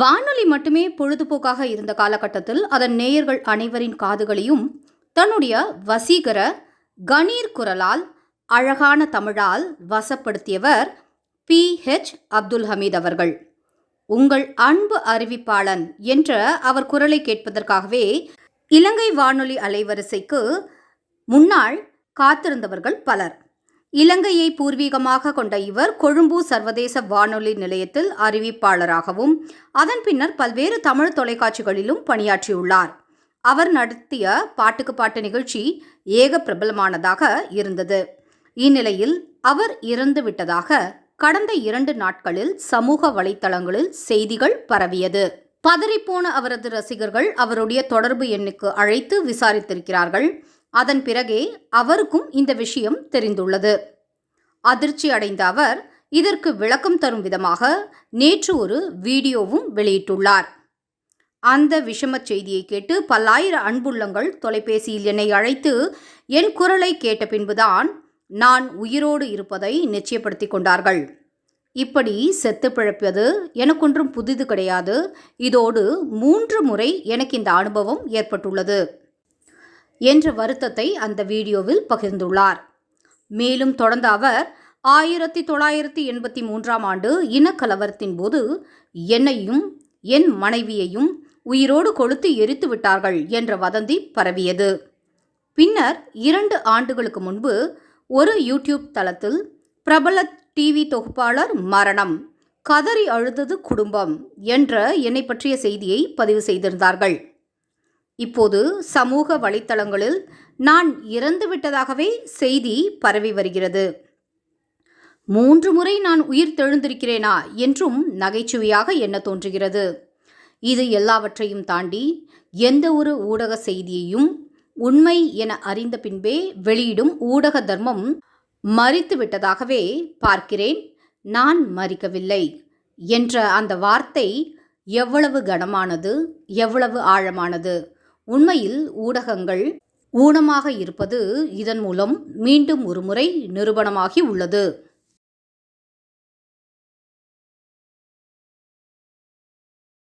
வானொலி மட்டுமே பொழுதுபோக்காக இருந்த காலகட்டத்தில் அதன் நேயர்கள் அனைவரின் காதுகளையும் தன்னுடைய வசீகர கணீர் குரலால் அழகான தமிழால் வசப்படுத்தியவர் PH அப்துல் ஹமீத் அவர்கள். உங்கள் அன்பு அறிவிப்பாளன் என்ற அவர் குரலை கேட்பதற்காகவே இலங்கை வானொலி அலைவரிசைக்கு முன்னால் காத்திருந்தவர்கள் பலர். இலங்கையை பூர்வீகமாக கொண்ட இவர் கொழும்பு சர்வதேச வானொலி நிலையத்தில் அறிவிப்பாளராகவும் அதன் பின்னர் பல்வேறு தமிழ் தொலைக்காட்சிகளிலும் பணியாற்றியுள்ளார். அவர் நடத்திய பாட்டுக்கு பாட்டு நிகழ்ச்சி ஏக பிரபலமானதாக இருந்தது. இந்நிலையில் அவர் இறந்து விட்டதாக கடந்த 2 நாட்களில் சமூக வலைத்தளங்களில் செய்திகள் பரவியது. பதறிப்போன அவரது ரசிகர்கள் அவருடைய தொடர்பு எண்ணுக்கு அழைத்து விசாரித்திருக்கிறார்கள். அதன் பிறகே அவருக்கும் இந்த விஷயம் தெரிந்துள்ளது. அதிர்ச்சி அடைந்த அவர் இதற்கு விளக்கம் தரும் விதமாக நேற்று ஒரு வீடியோவும் வெளியிட்டுள்ளார். அந்த விஷமச் செய்தியை கேட்டு பல்லாயிர அன்புள்ளங்கள் தொலைபேசியில் என்னை அழைத்து என் குரலை கேட்ட பின்புதான் நான் உயிரோடு இருப்பதை நிச்சயப்படுத்தி கொண்டார்கள். இப்படி செத்து பிழைப்பது எனக்கொன்றும் புதிது கிடையாது. இதோடு 3 முறை எனக்கு இந்த அனுபவம் ஏற்பட்டுள்ளது என்ற வருத்தத்தை அந்த வீடியோவில் பகிர்ந்துள்ளார். மேலும் தொடர்ந்த அவர் 1983ஆம் ஆண்டு இனக்கலவரத்தின் போது என்னையும் என் மனைவியையும் உயிரோடு கொளுத்தி எரித்து விட்டார்கள் என்ற வதந்தி பரவியது. பின்னர் 2 ஆண்டுகளுக்கு முன்பு ஒரு யூடியூப் தளத்தில் பிரபல டிவி தொகுப்பாளர் மரணம், கதறி அழுதது குடும்பம் என்ற என்னை பற்றிய செய்தியை பதிவு செய்திருந்தார்கள். இப்போது சமூக வலைத்தளங்களில் நான் இறந்து விட்டதாகவே செய்தி பரவி வருகிறது. 3 முறை நான் உயிர் தெழுந்திருக்கிறேனா என்றும் நகைச்சுவையாக எண்ண தோன்றுகிறது. இது எல்லாவற்றையும் தாண்டி எந்த ஒரு ஊடக செய்தியையும் உண்மை என அறிந்த பின்பே வெளியிடும் ஊடக தர்மம் மரித்து விட்டதாகவே பார்க்கிறேன். நான் மரிக்கவில்லை என்ற அந்த வார்த்தை எவ்வளவு கனமானது, எவ்வளவு ஆழமானது. உண்மையில் ஊடகங்கள் ஊனமாக இருப்பது இதன் மூலம் மீண்டும் ஒரு முறை நிரூபணமாகி உள்ளது.